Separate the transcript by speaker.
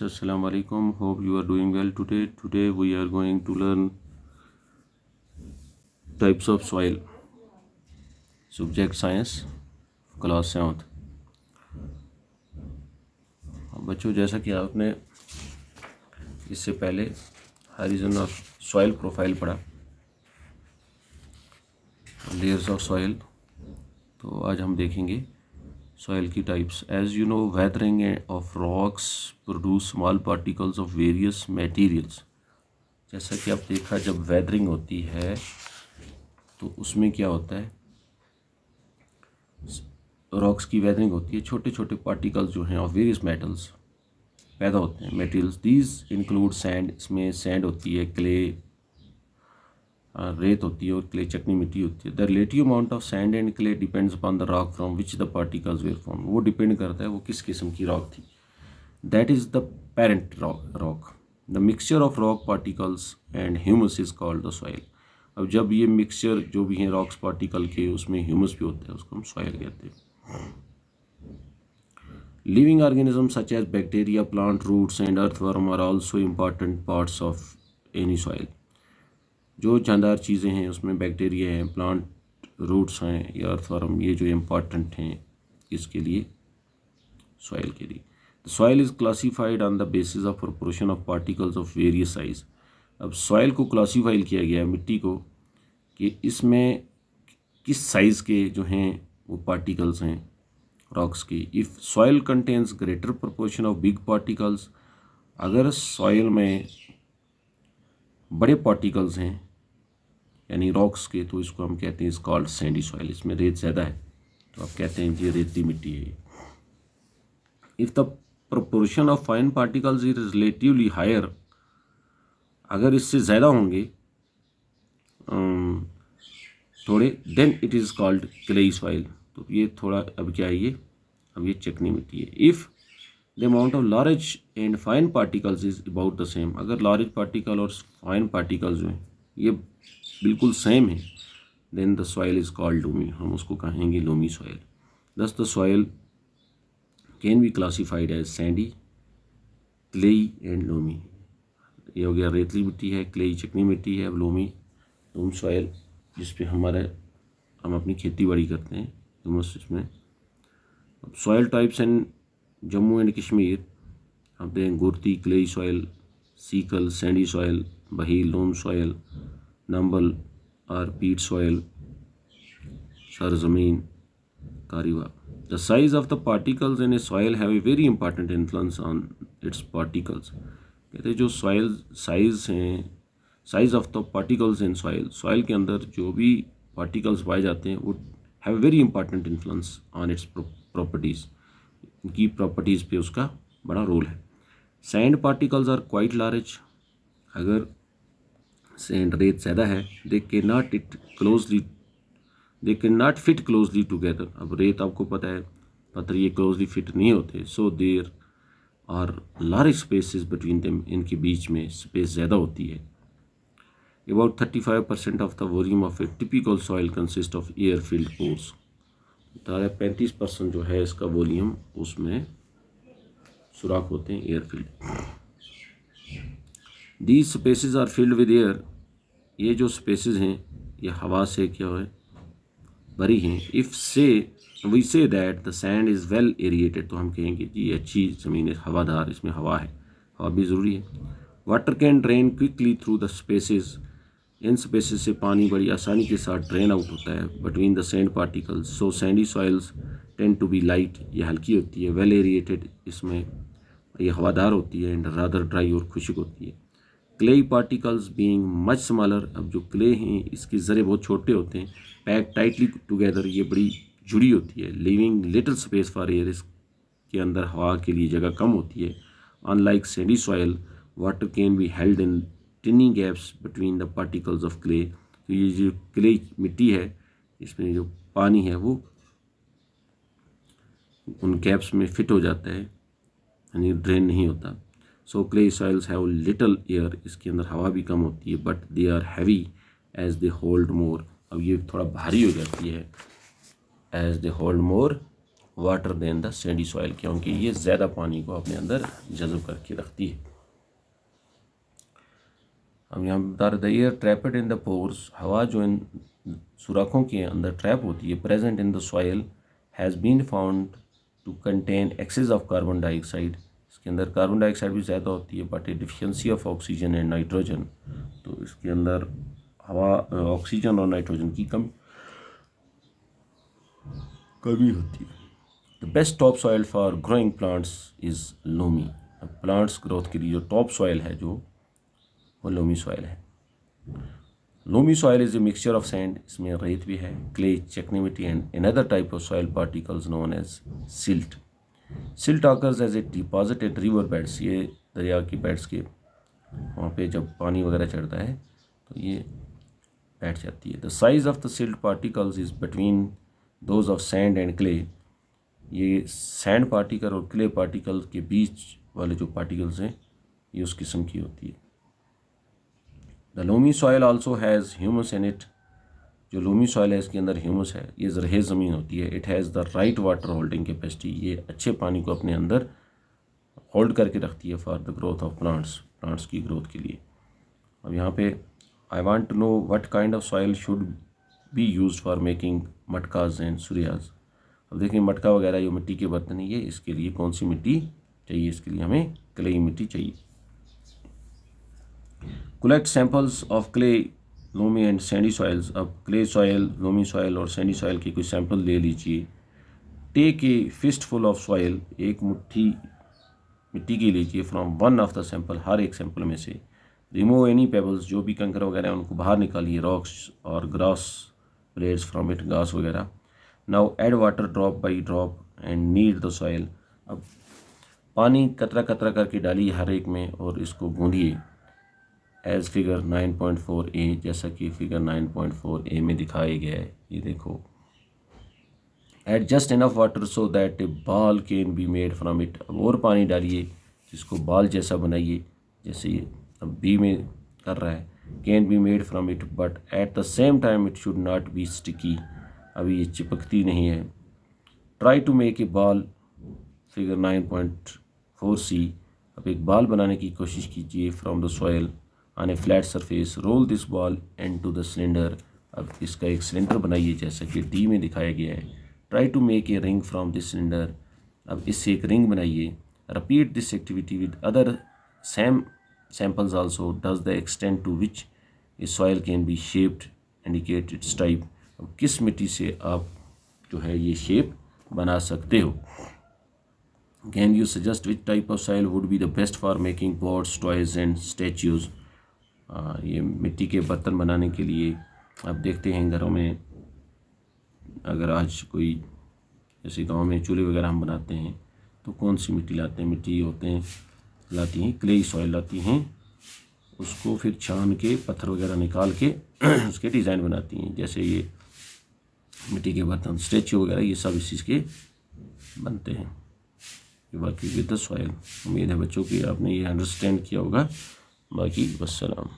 Speaker 1: Assalamu alaikum. Hope you are doing well today. Today we are going to learn types of soil. Subject science, class 7th. बच्चों, जैसा कि आपने इससे पहले horizon of soil profile पढ़ा, layers of soil, तो आज हम देखेंगे सॉइल की types. As you know, weathering of rocks produce small particles of various materials. जैसा कि आप देखा, जब वेदरिंग होती है तो उसमें क्या होता है, रॉक्स की वेदरिंग होती है, छोटे छोटे पार्टिकल्स जो हैं ऑफ वेरियस मेटल्स पैदा होते हैं. मटेरियल्स दीज इंक्लूड सैंड, इसमें सैंड होती है, क्ले रेत होती है, और क्ले चिकनी मिट्टी होती है. The relative amount of sand and clay depends upon the rock from which the particles were form. वो डिपेंड करता है वो किस किस्म की रॉक थी. That is the parent rock. The mixture of rock particles and humus is called the soil. अब जब ये मिक्सचर जो भी हैं रॉक्स पार्टिकल के, उसमें ह्यूमस भी होता है, उसको हम सॉइल कहते हैं. Living organism such as bacteria, plant roots and earthworm are also important parts of any soil. जो जानदार चीज़ें हैं उसमें बैक्टीरिया हैं, प्लांट रूट्स हैं या अर्थवर्म, ये जो इम्पॉर्टेंट हैं इसके लिए, सॉइल के लिए. The soil is classified on the basis of proportion of particles of various size. अब सॉइल को क्लासीफाई किया गया है, मिट्टी को, कि इसमें किस साइज़ के जो हैं वो पार्टिकल्स हैं रॉक्स की. If soil contains greater proportion of big particles, अगर सॉइल में बड़े पार्टिकल्स हैं यानी रॉक्स के, तो इसको हम कहते हैं इस कॉल्ड सैंडी सॉइल. इसमें रेत ज़्यादा है तो आप कहते हैं ये रेती मिट्टी है. If the proportion of fine particles is relatively higher, अगर इससे ज़्यादा होंगे थोड़े, then it is called clayey soil. तो ये थोड़ा, अब क्या है ये, अब ये चिकनी मिट्टी है. If the amount of large and fine particles is about the same, अगर लार्ज पार्टिकल और फाइन पार्टिकल्स जो हैं ये बिल्कुल सेम है, then the soil is called loamy. हम उसको कहेंगे loamy soil. Thus the soil can be classified as sandy, clayey and loamy. ये हो गया रेतली मिट्टी है, क्लेई चिकनी मिट्टी है, अब लोमी सॉइल जिस पे हम अपनी खेती बाड़ी करते हैं, ह्यूमस इसमें. अब soil types in Jammu and Kashmir आप देखें, गुरती क्लेई सॉइल, सीकल सैंडी सॉइल, बही लोम सॉइल, नंबल और पीट सॉइल, सरजमीन, Karewa. The size of the particles in a soil have a very important influence on its particles. कहते हैं जो सॉइल साइज हैं, size of the particles in soil, soil के अंदर जो भी पार्टिकल्स पाए जाते हैं वो have very important influence on it's properties. उनकी प्रॉपर्टीज़ पे उसका बड़ा रोल है. Sand particles are quite large. अगर सैंड रेत ज़्यादा है, they can not fit closely together. अब रेत आपको पता है, पत्थर ये क्लोजली फिट नहीं होते. So there are large spaces between them, इनके बीच में स्पेस ज़्यादा होती है. About 35% of the volume of a typical soil consists of air-filled pores. 35% जो है इसका वॉल्यूम, उसमें सुराख होते हैं air field. These spaces are filled with air. ये जो स्पेसेस हैं ये हवा से क्या है, भरी हैं. If we say that the sand is well aerated, तो हम कहेंगे जी अच्छी ज़मीन है, हवादार, इसमें हवा है, हवा भी ज़रूरी है. Water can drain quickly through the spaces. In spaces से पानी बड़ी आसानी के साथ ड्रेन आउट होता है between the sand particles. So sandy soils tend to be light, ये हल्की होती है. वेल एरिएटेड, इसमें ये हवादार होती है. एंड रादर ड्राई, और खुश्क होती है. Clayey particles being much smaller, अब जो क्ले हैं इसके ज़रे बहुत छोटे होते हैं. पैक टाइटली टुगेदर, ये बड़ी जुड़ी होती है. Living little space for air, इसके अंदर हवा के लिए जगह कम होती है. Unlike Sandy soil, water can be held in टिनी gaps between the particles of clay. तो ये जो क्ले मिट्टी है इसमें जो पानी है वो उन गैप्स में फिट हो जाता है, यानी ड्रेन नहीं होता. So clay soils have little air, इसके अंदर हवा भी कम होती है. But they are heavy as they hold more. अब ये थोड़ा भारी हो जाती है as they hold more water than the sandy soil, क्योंकि ये ज़्यादा पानी को अपने अंदर जज़ब करके रखती है। अब यहाँ बता रहे थे air trapped in the pores, हवा जो इन सुराखों के अंदर ट्रैप होती है, present in the soil has been found to contain excess of carbon dioxide, इसके अंदर कार्बन डाइऑक्साइड भी ज़्यादा होती है, but a deficiency of oxygen and nitrogen, तो इसके अंदर हवा ऑक्सीजन और नाइट्रोजन की कमी होती है। The best top soil for growing plants is loamy, plants growth के लिए जो टॉप सॉइल है जो वो लोमी सॉइल है। Loamy soil is a mixture of sand, इसमें रेत भी है, क्ले, चिकनी मिट्टी and another type of soil particles known as silt. Silt occurs as a deposit at river beds, ये दरिया की बेड्स के वहाँ पे जब पानी वगैरह चढ़ता है तो ये बैठ जाती है। The size of the silt particles is between those of sand and clay, ये सैंड पार्टिकल और क्ले पार्टिकल के बीच वाले जो पार्टिकल्स हैं ये उस किस्म की होती है। The loamy soil also has humus in it, जो लोमी सॉइल है इसके अंदर ह्यूमस है, ये ज़रहेज़ ज़मीन होती है। It has the right water holding capacity, ये अच्छे पानी को अपने अंदर होल्ड करके रखती है for the growth of plants की ग्रोथ के लिए। अब यहाँ पे I want to know what kind of soil should be used for making मटकाज एंड सुरियाज। अब देखें मटका वगैरह जो मिट्टी के बर्तन है, ये इसके लिए कौन सी मिट्टी चाहिए, इसके लिए हमें क्ले मिट्टी चाहिए। Collect samples of clay, loamy and sandy soils, अब क्ले सॉइल, लोमी सॉइल और सैंडी सॉइल के कुछ सैंपल ले लीजिए। Take a fistful of soil, एक मुट्ठी मिट्टी की लीजिए, from one of the sample, हर एक सैंपल में से। रिमूव एनी पेबल्स, जो भी कंकर वगैरह हैं उनको बाहर निकालिए, रॉक्स और ग्रास ब्लेड्स फ्रॉम इट, घास वगैरह। Now add water drop by drop and need the soil, अब पानी कतरा कतरा करके डालिए हर एक में और इसको गूंदिए एज फिगर 9.4a, जैसा कि फिगर 9.4a में दिखाया गया है। ये देखो, add just enough water so that a ball can be made from it, अब और पानी डालिए जिसको बॉल जैसा बनाइए, जैसे ये अब बी में कर रहा है, can be made from it but at the same time it should not be sticky, अभी ये चिपकती नहीं है। Try to make a ball, figure 9.4c, अब एक बॉल बनाने की कोशिश कीजिए from the soil on a flat surface, roll this ball into the cylinder, अब इसका एक सिलेंडर बनाइए जैसा कि डी में दिखाया गया है। Try to make a ring from this cylinder, अब इससे एक रिंग बनाइए। Repeat this activity with other same samples also, does the extent to which a soil can be shaped indicate its type, अब किस मिट्टी से आप जो है ये शेप बना सकते हो। Can you suggest which type of soil would be the best for making pots, toys and statues, ये मिट्टी के बर्तन बनाने के लिए आप देखते हैं घरों में, अगर आज कोई जैसे गांव में चूल्हे वगैरह हम बनाते हैं तो कौन सी मिट्टी लाते हैं, मिट्टी होते हैं लाती हैं क्ले सॉइल लाती हैं, उसको फिर छान के पत्थर वगैरह निकाल के उसके डिज़ाइन बनाती हैं, जैसे ये मिट्टी के बर्तन, स्टैचू वगैरह, ये सब इस चीज़ के बनते हैं। बाकी विद द सॉइल, उम्मीद है बच्चों की आपने ये अंडरस्टैंड किया होगा। बाकी वस्सलाम।